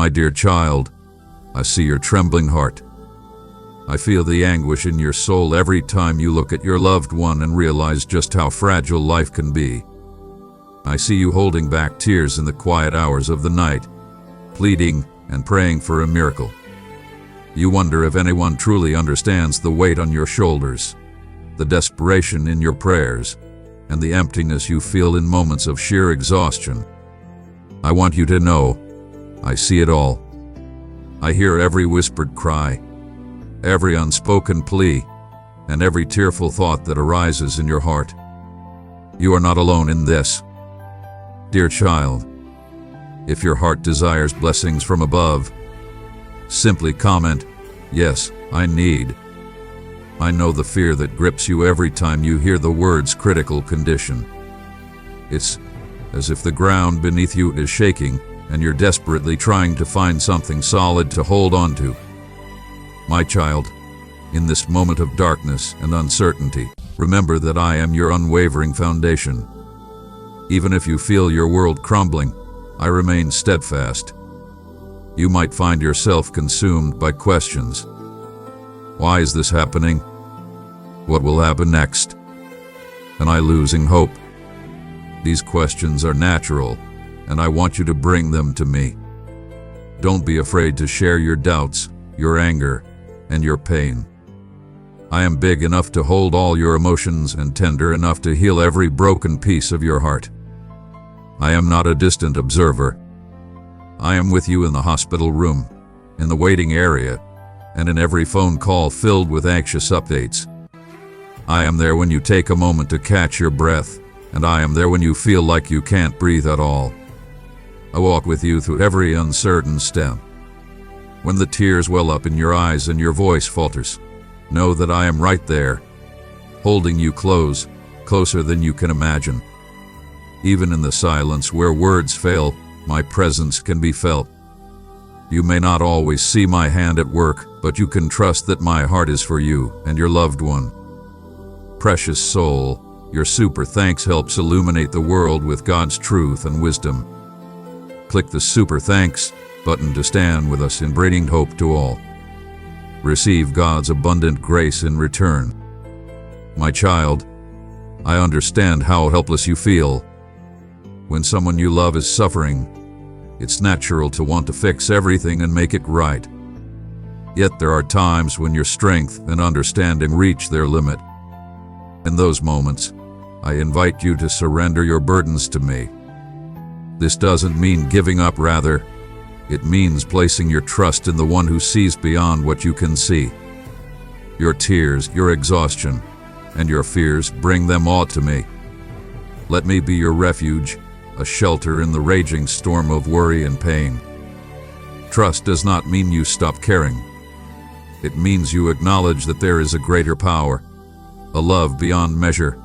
My dear child, I see your trembling heart. I feel the anguish in your soul every time you look at your loved one and realize just how fragile life can be. I see you holding back tears in the quiet hours of the night, pleading and praying for a miracle. You wonder if anyone truly understands the weight on your shoulders, the desperation in your prayers, and the emptiness you feel in moments of sheer exhaustion. I want you to know, I see it all. I hear every whispered cry, every unspoken plea, and every tearful thought that arises in your heart. You are not alone in this. Dear child, if your heart desires blessings from above, simply comment, "Yes, I need." I know the fear that grips you every time you hear the words critical condition. It's as if the ground beneath you is shaking and you're desperately trying to find something solid to hold on to. My child, in this moment of darkness and uncertainty, remember that I am your unwavering foundation. Even if you feel your world crumbling, I remain steadfast. You might find yourself consumed by questions. Why is this happening? What will happen next? Am I losing hope? These questions are natural, and I want you to bring them to me. Don't be afraid to share your doubts, your anger, and your pain. I am big enough to hold all your emotions and tender enough to heal every broken piece of your heart. I am not a distant observer. I am with you in the hospital room, in the waiting area, and in every phone call filled with anxious updates. I am there when you take a moment to catch your breath, and I am there when you feel like you can't breathe at all. I walk with you through every uncertain step. When the tears well up in your eyes and your voice falters, know that I am right there, holding you close, closer than you can imagine. Even in the silence where words fail, my presence can be felt. You may not always see my hand at work, but you can trust that my heart is for you and your loved one. Precious soul, your super thanks helps illuminate the world with God's truth and wisdom. Click the super thanks button to stand with us in bringing hope to all. Receive God's abundant grace in return. My child, I understand how helpless you feel. When someone you love is suffering, it's natural to want to fix everything and make it right. Yet there are times when your strength and understanding reach their limit. In those moments, I invite you to surrender your burdens to me. This doesn't mean giving up, rather, it means placing your trust in the one who sees beyond what you can see. Your tears, your exhaustion, and your fears, bring them all to me. Let me be your refuge, a shelter in the raging storm of worry and pain. Trust does not mean you stop caring. It means you acknowledge that there is a greater power, a love beyond measure,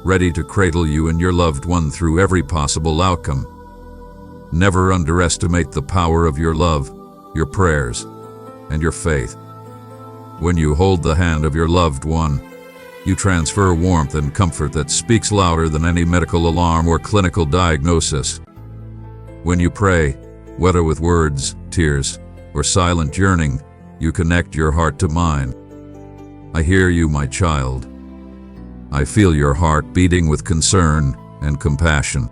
ready to cradle you and your loved one through every possible outcome. Never underestimate the power of your love, your prayers, and your faith. When you hold the hand of your loved one, you transfer warmth and comfort that speaks louder than any medical alarm or clinical diagnosis. When you pray, whether with words, tears, or silent yearning, you connect your heart to mine. I hear you, my child. I feel your heart beating with concern and compassion.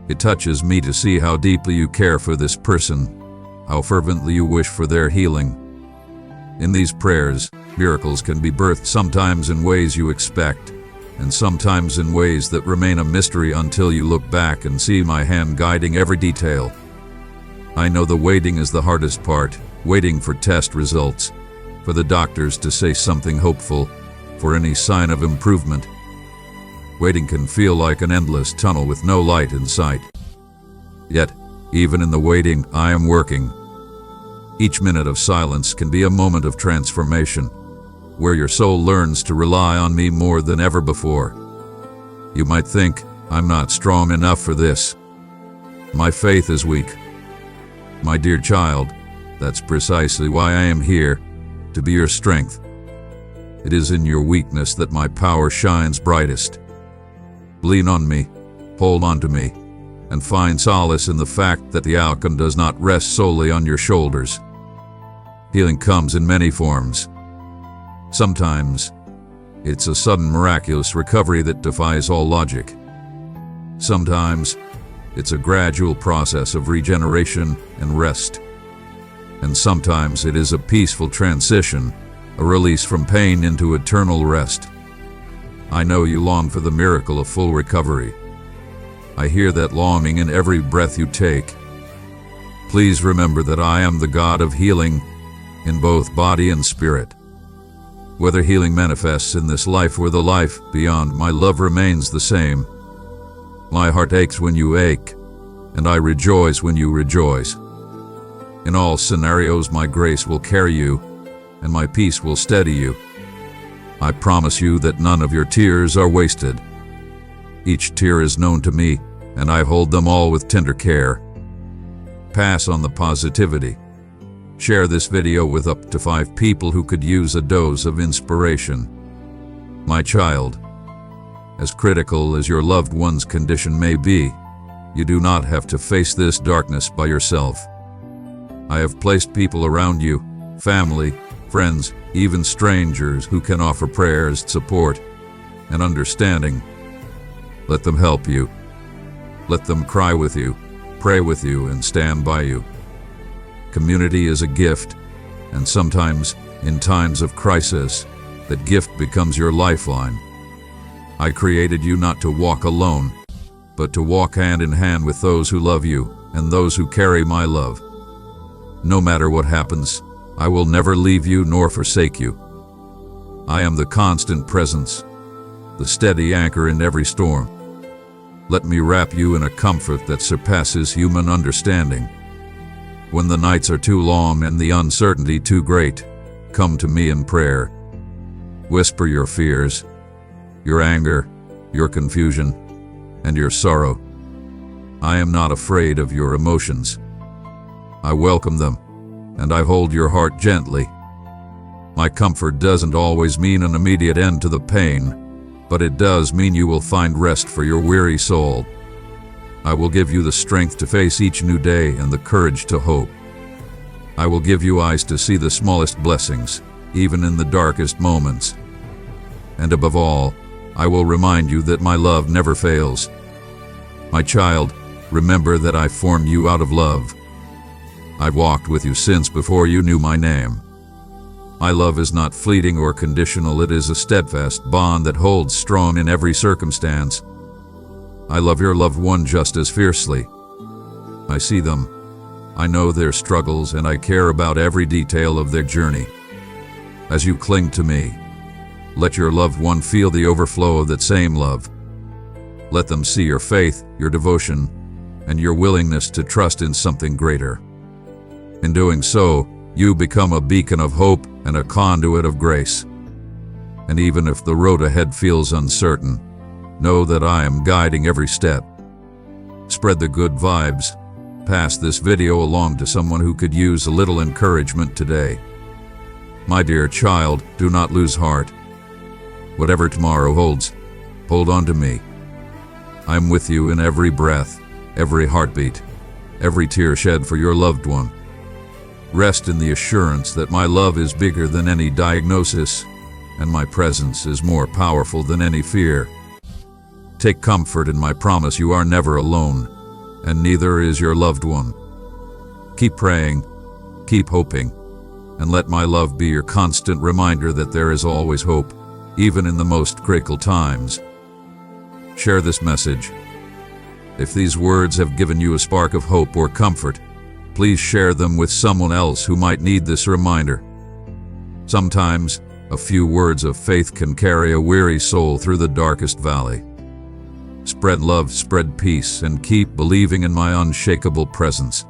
It touches me to see how deeply you care for this person, how fervently you wish for their healing. In these prayers, miracles can be birthed, sometimes in ways you expect, and sometimes in ways that remain a mystery until you look back and see my hand guiding every detail. I know the waiting is the hardest part, waiting for test results, for the doctors to say something hopeful, for any sign of improvement. Waiting can feel like an endless tunnel with no light in sight. Yet, even in the waiting, I am working. Each minute of silence can be a moment of transformation, where your soul learns to rely on me more than ever before. You might think, I'm not strong enough for this. My faith is weak. My dear child, that's precisely why I am here, to be your strength. It is in your weakness that my power shines brightest. Lean on me, hold on to me, and find solace in the fact that the outcome does not rest solely on your shoulders. Healing comes in many forms. Sometimes, it's a sudden miraculous recovery that defies all logic. Sometimes, it's a gradual process of regeneration and rest. And sometimes it is a peaceful transition, a release from pain into eternal rest. I know you long for the miracle of full recovery. I hear that longing in every breath you take. Please remember that I am the God of healing in both body and spirit. Whether healing manifests in this life or the life beyond, my love remains the same. My heart aches when you ache, and I rejoice when you rejoice. In all scenarios, my grace will carry you, and my peace will steady you. I promise you that none of your tears are wasted. Each tear is known to me, and I hold them all with tender care. Pass on the positivity. Share this video with up to 5 people who could use a dose of inspiration. My child, as critical as your loved one's condition may be, you do not have to face this darkness by yourself. I have placed people around you, family, friends, even strangers who can offer prayers, support, and understanding. Let them help you. Let them cry with you, pray with you, and stand by you. Community is a gift, and sometimes, in times of crisis, that gift becomes your lifeline. I created you not to walk alone, but to walk hand in hand with those who love you and those who carry my love. No matter what happens, I will never leave you nor forsake you. I am the constant presence, the steady anchor in every storm. Let me wrap you in a comfort that surpasses human understanding. When the nights are too long and the uncertainty too great, come to me in prayer. Whisper your fears, your anger, your confusion, and your sorrow. I am not afraid of your emotions. I welcome them, and I hold your heart gently. My comfort doesn't always mean an immediate end to the pain, but it does mean you will find rest for your weary soul. I will give you the strength to face each new day and the courage to hope. I will give you eyes to see the smallest blessings, even in the darkest moments. And above all, I will remind you that my love never fails. My child, remember that I formed you out of love. I've walked with you since before you knew my name. My love is not fleeting or conditional, it is a steadfast bond that holds strong in every circumstance. I love your loved one just as fiercely. I see them. I know their struggles, and I care about every detail of their journey. As you cling to me, let your loved one feel the overflow of that same love. Let them see your faith, your devotion, and your willingness to trust in something greater. In doing so, you become a beacon of hope and a conduit of grace. And even if the road ahead feels uncertain, know that I am guiding every step. Spread the good vibes. Pass this video along to someone who could use a little encouragement today. My dear child, do not lose heart. Whatever tomorrow holds, hold on to me. I am with you in every breath, every heartbeat, every tear shed for your loved one. Rest in the assurance that my love is bigger than any diagnosis, and my presence is more powerful than any fear. Take comfort in my promise you are never alone, and neither is your loved one. Keep praying, keep hoping, and let my love be your constant reminder that there is always hope, even in the most critical times. Share this message. If these words have given you a spark of hope or comfort, please share them with someone else who might need this reminder. Sometimes, a few words of faith can carry a weary soul through the darkest valley. Spread love, spread peace, and keep believing in my unshakable presence.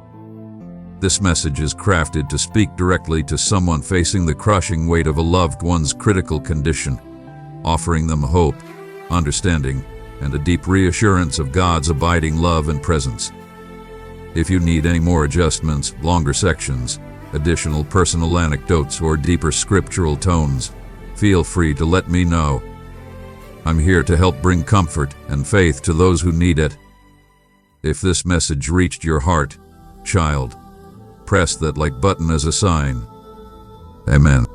This message is crafted to speak directly to someone facing the crushing weight of a loved one's critical condition, offering them hope, understanding, and a deep reassurance of God's abiding love and presence. If you need any more adjustments, longer sections, additional personal anecdotes, or deeper scriptural tones, feel free to let me know. I'm here to help bring comfort and faith to those who need it. If this message reached your heart, child, press that like button as a sign. Amen.